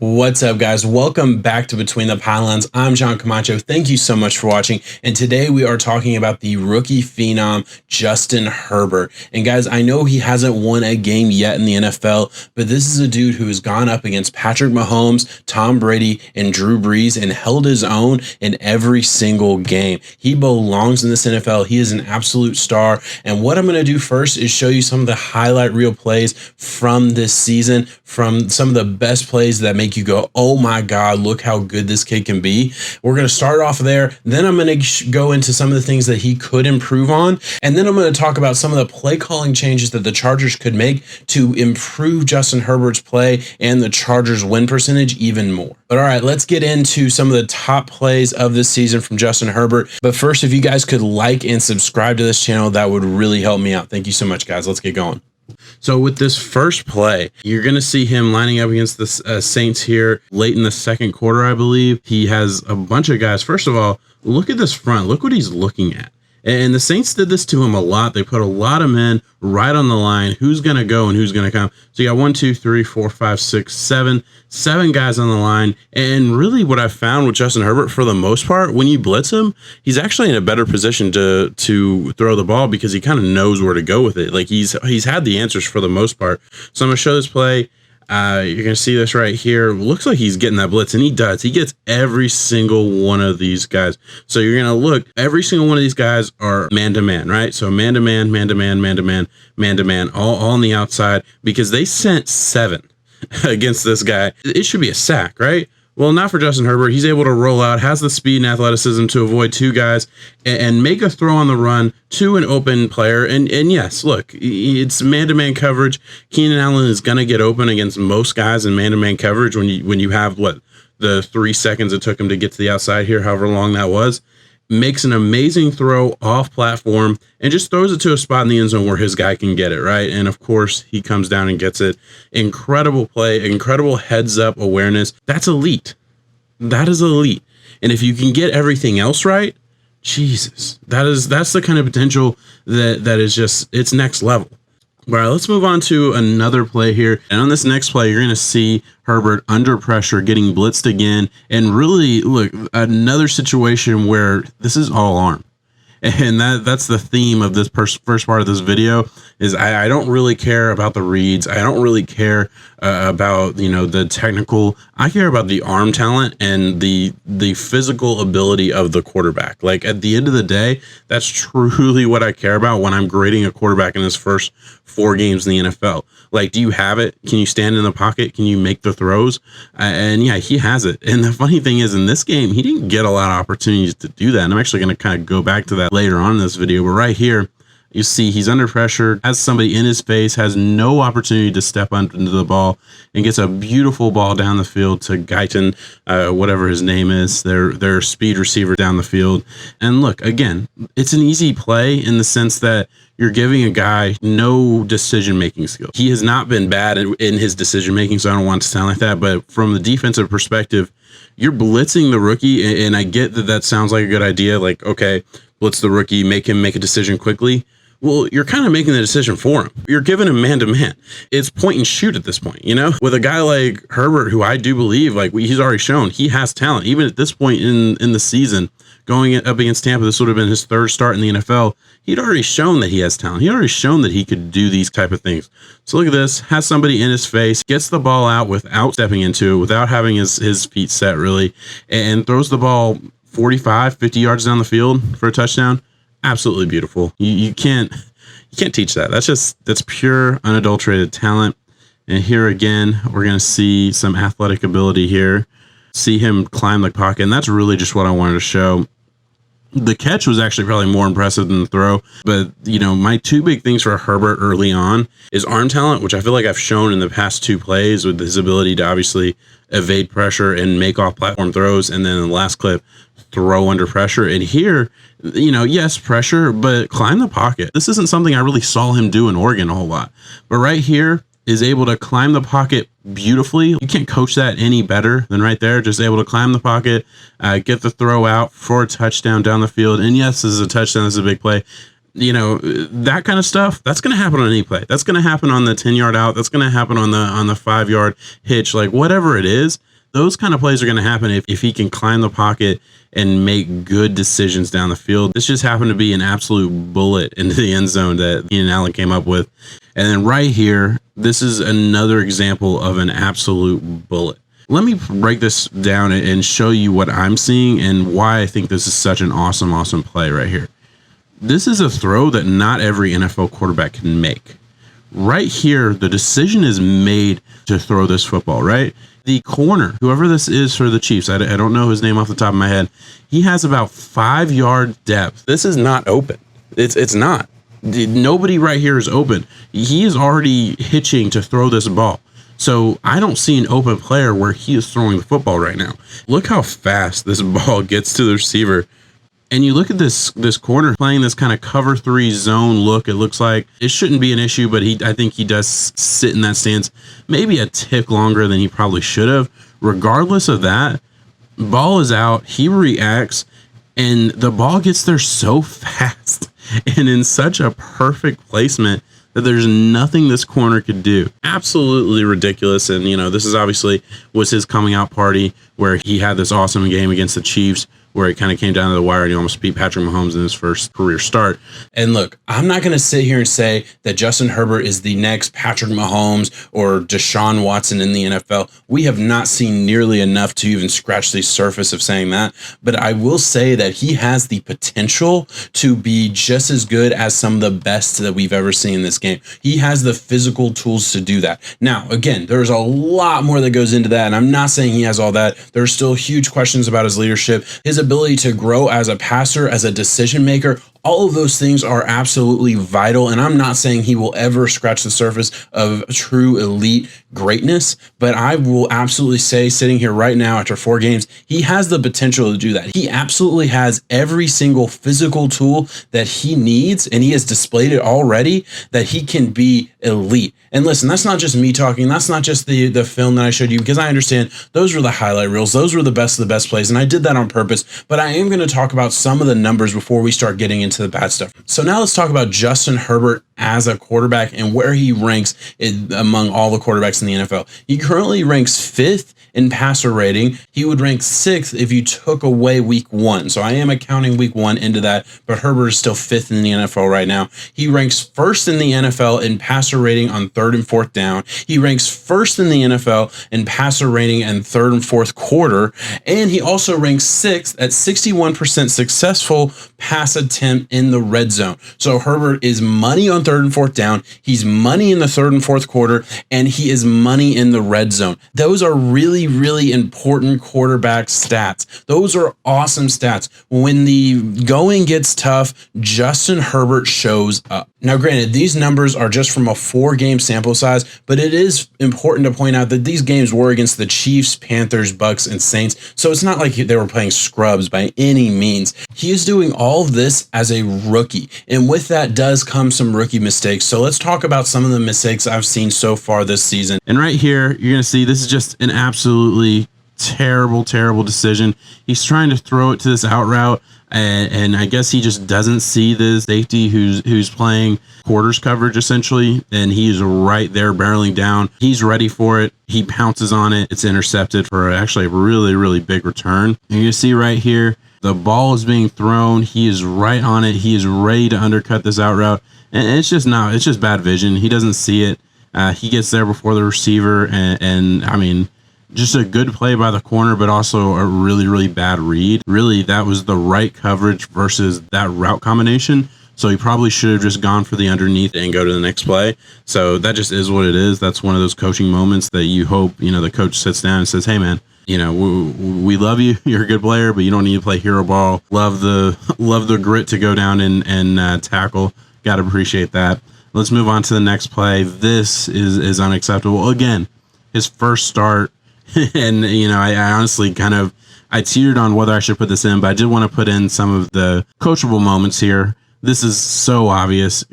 What's up, guys? Welcome back to Between the Pylons. I'm John Camacho. Thank you so much for watching. And today we are talking about the rookie phenom, Justin Herbert. And guys, I know he hasn't won a game yet in the NFL, but this is a dude who has gone up against Patrick Mahomes, Tom Brady, and Drew Brees and held his own in every single game. He belongs in this NFL. He is an absolute star. And what I'm going to do first is show you some of the highlight reel plays from this season, from some of the best plays that make you go, oh my God, look how good this kid can be. We're going to start off there. Then I'm going to go into some of the things that he could improve on. And then I'm going to talk about some of the play calling changes that the Chargers could make to improve Justin Herbert's play and the Chargers win percentage even more. But all right, let's get into some of the top plays of this season from Justin Herbert. But first, if you guys could like and subscribe to this channel, that would really help me out. Thank you so much, guys. Let's get going. So with this first play, you're going to see him lining up against the Saints here late in the second quarter, I believe. He has a bunch of guys. First of all, look at this front. Look what he's looking at. And the Saints did this to him a lot. They put a lot of men right on the line. Who's going to go and who's going to come? So you got 1, 2, 3, 4, 5, 6, 7 guys on the line. And really what I found with Justin Herbert, for the most part, when you blitz him, he's actually in a better position to throw the ball because he kind of knows where to go with it. Like he's had the answers for the most part. So I'm going to show this play. You're going to see this right here. Looks like he's getting that blitz, and he does. He gets every single one of these guys. So you're going to look, every single one of these guys are man-to-man, right? So man-to-man, man-to-man, man-to-man, man-to-man, all on the outside, because they sent 7 against this guy. It should be a sack, right? Well, not for Justin Herbert. He's able to roll out, has the speed and athleticism to avoid 2 guys and make a throw on the run to an open player. And yes, look, it's man-to-man coverage. Keenan Allen is going to get open against most guys in man-to-man coverage when you have, the 3 seconds it took him to get to the outside here, however long that was. Makes an amazing throw off platform and just throws it to a spot in the end zone where his guy can get it, right? And of course, he comes down and gets it. Incredible play, incredible heads up awareness. That's elite. That is elite. And if you can get everything else right, Jesus, that's the kind of potential that is just, it's next level. All right, let's move on to another play here. And on this next play, you're going to see Herbert under pressure, getting blitzed again. And really, look, another situation where this is all arm. And that's the theme of this first part of this video is I don't really care about the reads. I don't really care about, the technical. I care about the arm talent and the physical ability of the quarterback. Like at the end of the day, that's truly what I care about when I'm grading a quarterback in his first 4 games in the NFL. Like, do you have it? Can you stand in the pocket? Can you make the throws? And yeah, he has it. And the funny thing is, in this game, he didn't get a lot of opportunities to do that. And I'm actually going to kind of go back to that later on in this video. But right here, you see he's under pressure, has somebody in his face, has no opportunity to step into the ball, and gets a beautiful ball down the field to Guyton, whatever his name is, their speed receiver down the field. And look, again, it's an easy play in the sense that you're giving a guy no decision-making skill. He has not been bad in his decision-making, so I don't want to sound like that. But from the defensive perspective, you're blitzing the rookie, and I get that sounds like a good idea. Like, okay, blitz the rookie, make him make a decision quickly. Well, you're kind of making the decision for him. You're giving him man-to-man. It's point and shoot at this point, With a guy like Herbert, who I do believe, he's already shown he has talent. Even at this point in the season, going up against Tampa, this would have been his 3rd start in the NFL. He'd already shown that he has talent. He'd already shown that he could do these type of things. So look at this. Has somebody in his face, gets the ball out without stepping into it, without having his feet set, really, and throws the ball 45, 50 yards down the field for a touchdown. Absolutely beautiful. You can't teach that. That's pure unadulterated talent. And here again, we're going to see some athletic ability here. See him climb the pocket. And that's really just what I wanted to show. The catch was actually probably more impressive than the throw. But, my 2 big things for Herbert early on is arm talent, which I feel like I've shown in the past 2 plays with his ability to obviously evade pressure and make off platform throws. And then in the last clip, throw under pressure. And here, yes, pressure, but climb the pocket. This isn't something I really saw him do in Oregon a whole lot. But right here is able to climb the pocket beautifully. You can't coach that any better than right there. Just able to climb the pocket, get the throw out for a touchdown down the field. And yes, this is a touchdown. This is a big play. That kind of stuff, that's going to happen on any play. That's going to happen on the 10-yard out. That's going to happen on the 5-yard hitch, like whatever it is. Those kind of plays are going to happen if he can climb the pocket and make good decisions down the field. This just happened to be an absolute bullet into the end zone that Keenan Allen came up with. And then right here, this is another example of an absolute bullet. Let me break this down and show you what I'm seeing and why I think this is such an awesome play right here. This is a throw that not every NFL quarterback can make. Right here, the decision is made to throw this football, right? The corner, whoever this is for the Chiefs, I don't know his name off the top of my head. He has about 5-yard depth. This is not open. It's not. Nobody right here is open. He is already hitching to throw this ball. So I don't see an open player where he is throwing the football right now. Look how fast this ball gets to the receiver. And you look at this corner playing this kind of cover 3 zone look. It looks like it shouldn't be an issue, but I think he does sit in that stance maybe a tick longer than he probably should have. Regardless of that, ball is out. He reacts, and the ball gets there so fast and in such a perfect placement that there's nothing this corner could do. Absolutely ridiculous. And, this is obviously was his coming out party where he had this awesome game against the Chiefs, where it kind of came down to the wire and he almost beat Patrick Mahomes in his first career start. And look, I'm not going to sit here and say that Justin Herbert is the next Patrick Mahomes or Deshaun Watson in the NFL. We have not seen nearly enough to even scratch the surface of saying that. But I will say that he has the potential to be just as good as some of the best that we've ever seen in this game. He has the physical tools to do that. Now, again, there's a lot more that goes into that, and I'm not saying he has all that. There's still huge questions about his leadership, his ability to grow as a passer, as a decision maker. All of those things are absolutely vital, and I'm not saying he will ever scratch the surface of true elite greatness, but I will absolutely say, sitting here right now after 4 games, he has the potential to do that. He absolutely has every single physical tool that he needs, and he has displayed it already, that he can be elite. And listen, that's not just me talking. That's not just the film that I showed you, because I understand those were the highlight reels. Those were the best of the best plays, and I did that on purpose. But I am going to talk about some of the numbers before we start getting into the bad stuff. So now let's talk about Justin Herbert as a quarterback and where he ranks among all the quarterbacks in the NFL. He currently ranks 5th in passer rating. He would rank 6th if you took away week 1. So I am accounting week 1 into that, but Herbert is still 5th in the NFL right now. He ranks 1st in the NFL in passer rating on 3rd and 4th down. He ranks 1st in the NFL in passer rating and 3rd and 4th quarter. And he also ranks 6th at 61% successful pass attempt in the red zone. So Herbert is money on 3rd and 4th down. He's money in the 3rd and 4th quarter, and he is money in the red zone. Those are really important quarterback stats. Those are awesome stats. When the going gets tough, Justin Herbert shows up. Now, granted, these numbers are just from a 4-game sample size, but it is important to point out that these games were against the Chiefs, Panthers, Bucks, and Saints, so it's not like they were playing scrubs by any means. He is doing all of this as a rookie, and with that does come some rookie mistakes. So let's talk about some of the mistakes I've seen so far this season. And right here, you're going to see this is just an absolutely terrible decision. He's trying to throw it to this out route, and I guess he just doesn't see the safety who's playing quarters coverage essentially, and he's right there barreling down. He's ready for it. He pounces on it. It's intercepted for actually a really big return. And you see right here, the ball is being thrown. He is right on it. He is ready to undercut this out route, and it's just bad vision. He doesn't see it. He gets there before the receiver, and I mean, just a good play by the corner, but also a really bad read. Really, that was the right coverage versus that route combination. So he probably should have just gone for the underneath and go to the next play. So that just is what it is. That's one of those coaching moments that you hope, the coach sits down and says, hey man, we love you. You're a good player, but you don't need to play hero ball. Love the grit to go down and tackle. Got to appreciate that. Let's move on to the next play. This is unacceptable. Again, his first start. And, I honestly I teetered on whether I should put this in, but I did want to put in some of the coachable moments here. This is so obvious.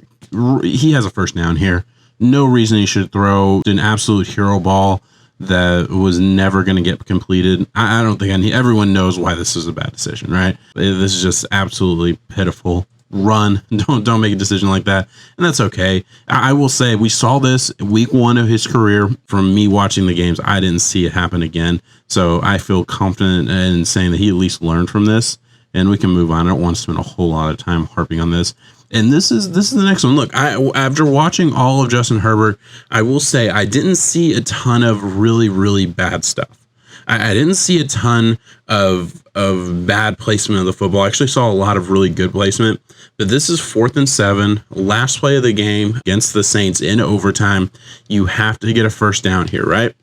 He has a first down here. No reason he should throw an absolute hero ball that was never going to get completed. I don't think everyone knows why this is a bad decision, right? This is just absolutely pitiful. run. Don't make a decision like that. And that's okay. I will say we saw this week 1 of his career. From me watching the games, I didn't see it happen again. So I feel confident in saying that he at least learned from this, and we can move on. I don't want to spend a whole lot of time harping on this. And this is the next one. Look, after watching all of Justin Herbert, I will say I didn't see a ton of really bad stuff. I didn't see a ton of bad placement of the football. I actually saw a lot of really good placement. But this is 4th and 7, last play of the game against the Saints in overtime. You have to get a first down here, right?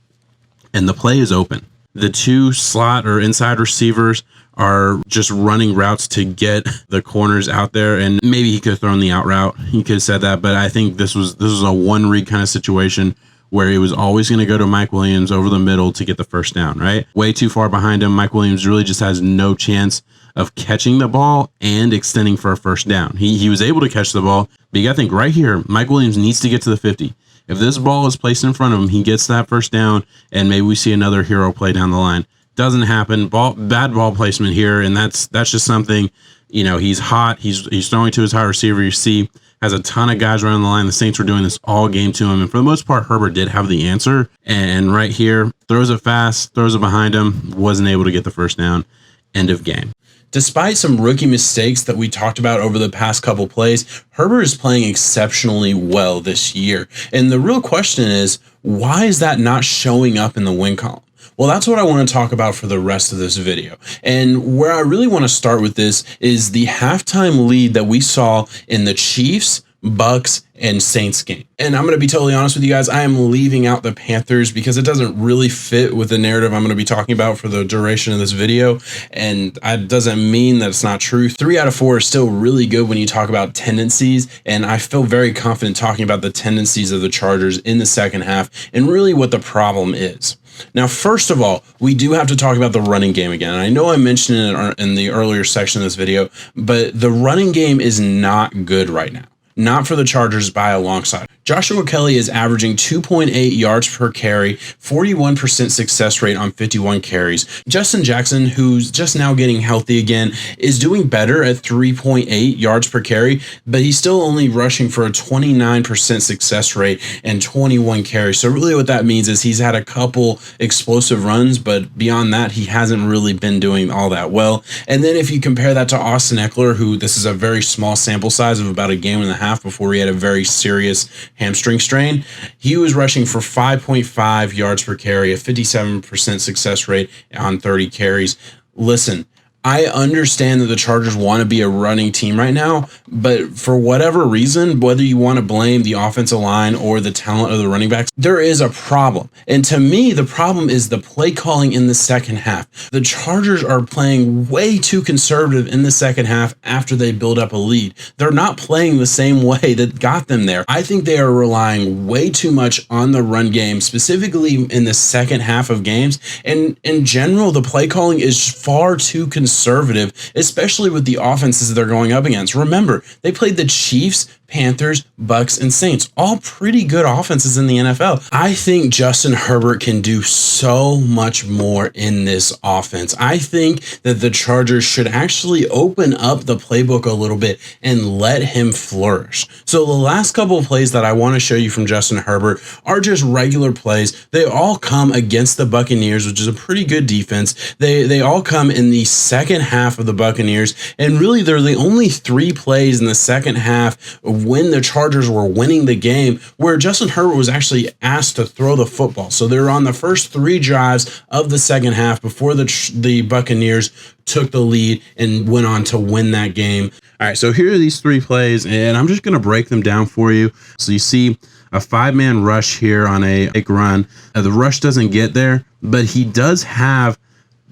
And the play is open. The 2 slot or inside receivers are just running routes to get the corners out there. And maybe he could have thrown the out route. He could have said that. But I think this was a one read kind of situation where he was always going to go to Mike Williams over the middle to get the first down, right? Way too far behind him. Mike Williams really just has no chance of catching the ball and extending for a first down. He was able to catch the ball, but you got to think right here, Mike Williams needs to get to the 50. If this ball is placed in front of him, he gets that first down, and maybe we see another hero play down the line. Doesn't happen. Bad ball placement here, and that's just something, he's hot. He's throwing to his high receiver. You see, has a ton of guys around the line. The Saints were doing this all game to him, and for the most part, Herbert did have the answer. And right here, throws it fast, throws it behind him, wasn't able to get the first down. End of game. Despite some rookie mistakes that we talked about over the past couple plays, Herbert is playing exceptionally well this year. And the real question is, why is that not showing up in the win column? Well, that's what I want to talk about for the rest of this video. And where I really want to start with this is the halftime lead that we saw in the Chiefs, Bucks, and Saints game. And I'm going to be totally honest with you guys, I am leaving out the Panthers because it doesn't really fit with the narrative I'm going to be talking about for the duration of this video. And it doesn't mean that it's not true. 3 out of 4 is still really good when you talk about tendencies. And I feel very confident talking about the tendencies of the Chargers in the second half and really what the problem is. Now, first of all, we do have to talk about the running game again. And I know I mentioned it in the earlier section of this video, but the running game is not good right now. Not for the Chargers by a long shot. Joshua Kelly is averaging 2.8 yards per carry, 41% success rate on 51 carries. Justin Jackson, who's just now getting healthy again, is doing better at 3.8 yards per carry, but he's still only rushing for a 29% success rate and 21 carries. So really what that means is he's had a couple explosive runs, but beyond that, he hasn't really been doing all that well. And then if you compare that to Austin Eckler, who this is a very small sample size of about a game and a half before he had a very serious hamstring strain, he was rushing for 5.5 yards per carry, a 57% success rate on 30 carries. Listen, I understand that the Chargers want to be a running team right now, but for whatever reason, whether you want to blame the offensive line or the talent of the running backs, there is a problem. And to me, the problem is the play calling in the second half. The Chargers are playing way too conservative in the second half after they build up a lead. They're not playing the same way that got them there. I think they are relying way too much on the run game, specifically in the second half of games. And in general, the play calling is far too conservative, especially with the offenses they're going up against. Remember, they played the Chiefs, Panthers, Bucks, and Saints, all pretty good offenses in the NFL. I think Justin Herbert can do so much more in this offense. I think that the Chargers should actually open up the playbook a little bit and let him flourish. So the last couple of plays that I want to show you from Justin Herbert are just regular plays. They all come against the Buccaneers, which is a pretty good defense. They all come in the second half of the Buccaneers, and really they're the only 3 plays in the second half when the Chargers were winning the game where Justin Herbert was actually asked to throw the football. So they were on the first 3 drives of the second half before the Buccaneers took the lead and went on to win that game. All right, so here are these 3 plays, and I'm just going to break them down for you. So you see a 5-man rush here on a big run. The rush doesn't get there, but he does have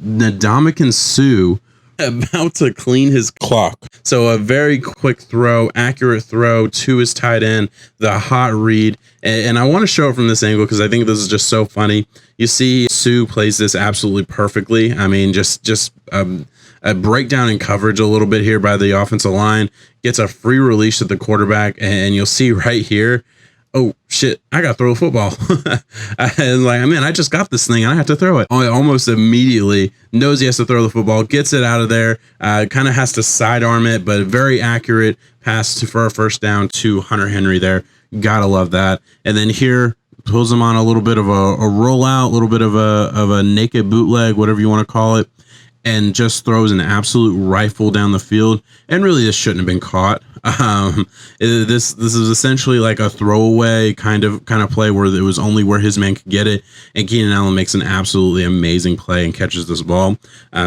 Ndamukong Suh about to clean his clock. So a very quick throw, accurate throw to his tight end, the hot read. And I want to show it from this angle because I think this is just so funny. You see Suh plays this absolutely perfectly. I mean, just a breakdown in coverage a little bit here by the offensive line, gets a free release at the quarterback. And you'll see right here, oh shit, I got to throw a football. And like, man, I just got this thing and I have to throw it. Almost immediately knows he has to throw the football, gets it out of there, kind of has to sidearm it, but very accurate pass for a first down to Hunter Henry there. Gotta love that. And then here, pulls him on a little bit of a rollout, a little bit of a naked bootleg, whatever you want to call it, and just throws an absolute rifle down the field. And really, this shouldn't have been caught. This is essentially like a throwaway kind of play where it was only where his man could get it, and Keenan Allen makes an absolutely amazing play and catches this ball.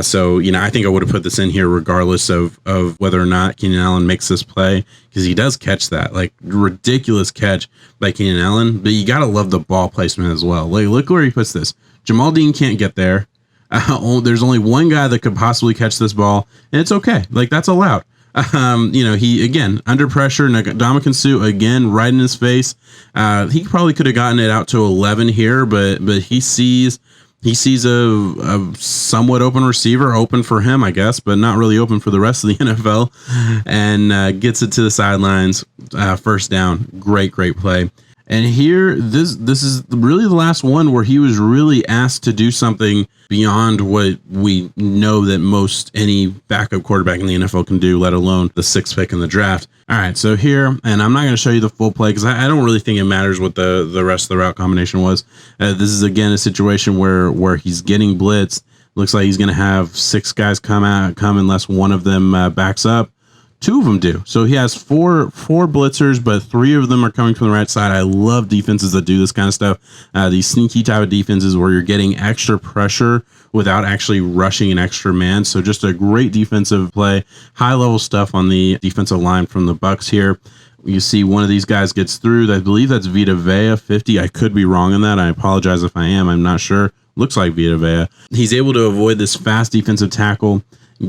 So I think I would have put this in here regardless of whether or not Keenan Allen makes this play, because he does catch that, like, ridiculous catch by Keenan Allen. But you gotta love the ball placement as well. Like, look where he puts this. Jamal Dean can't get there. There's only one guy that could possibly catch this ball, and it's okay. Like, that's allowed. He, again, under pressure, Ndamukong Suh, again, right in his face. He probably could have gotten it out to 11 here, but he sees a somewhat open receiver, open for him, I guess, but not really open for the rest of the NFL, and gets it to the sidelines, first down. Great play. And here, this is really the last one where he was really asked to do something beyond what we know that most any backup quarterback in the NFL can do, let alone the 6th pick in the draft. All right, so here, and I'm not going to show you the full play because I don't really think it matters what the rest of the route combination was. This is, again, a situation where he's getting blitzed. Looks like he's going to have 6 guys come unless one of them backs up. 2 of them do. So he has four blitzers, but 3 of them are coming from the right side. I love defenses that do this kind of stuff. These sneaky type of defenses where you're getting extra pressure without actually rushing an extra man. So just a great defensive play. High level stuff on the defensive line from the Bucs here. You see one of these guys gets through. I believe that's Vita Vea, 50. I could be wrong on that. I apologize if I am. I'm not sure. Looks like Vita Vea. He's able to avoid this fast defensive tackle,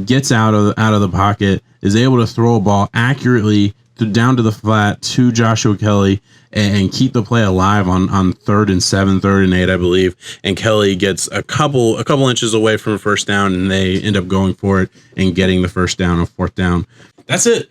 gets out of the pocket, is able to throw a ball accurately down to the flat to Joshua Kelly and keep the play alive on 3rd and 7, 3rd and 8, I believe. And Kelly gets a couple inches away from a first down, and they end up going for it and getting the first down on 4th down. That's it.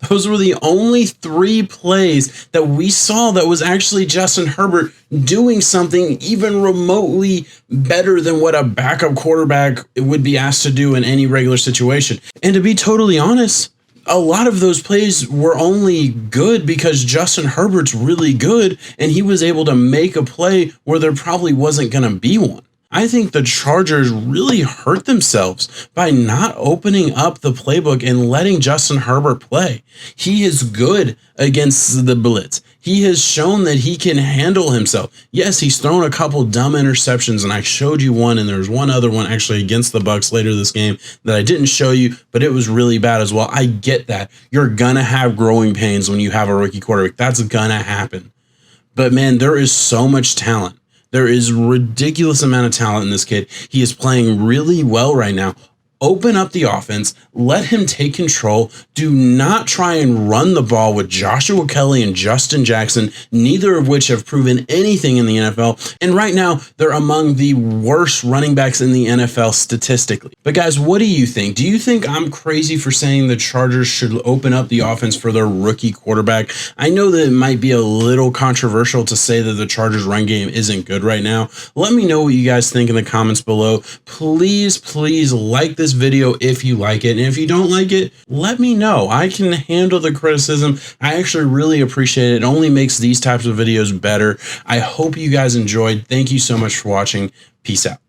Those were the only 3 plays that we saw that was actually Justin Herbert doing something even remotely better than what a backup quarterback would be asked to do in any regular situation. And to be totally honest, a lot of those plays were only good because Justin Herbert's really good and he was able to make a play where there probably wasn't going to be one. I think the Chargers really hurt themselves by not opening up the playbook and letting Justin Herbert play. He is good against the blitz. He has shown that he can handle himself. Yes, he's thrown a couple dumb interceptions, and I showed you one, and there's one other one actually against the Bucs later this game that I didn't show you, but it was really bad as well. I get that. You're gonna have growing pains when you have a rookie quarterback. That's gonna happen. But man, there is so much talent. There is a ridiculous amount of talent in this kid. He is playing really well right now. Open up the offense. Let him take control. Do not try and run the ball with Joshua Kelly and Justin Jackson, neither of which have proven anything in the NFL. And right now, they're among the worst running backs in the NFL statistically. But guys, what do you think? Do you think I'm crazy for saying the Chargers should open up the offense for their rookie quarterback? I know that it might be a little controversial to say that the Chargers run game isn't good right now. Let me know what you guys think in the comments below. Please like this video if you like it, and if you don't like it, let me know. I can handle the criticism. I actually really appreciate it. It only makes these types of videos better. I hope you guys enjoyed. Thank you so much for watching. Peace out.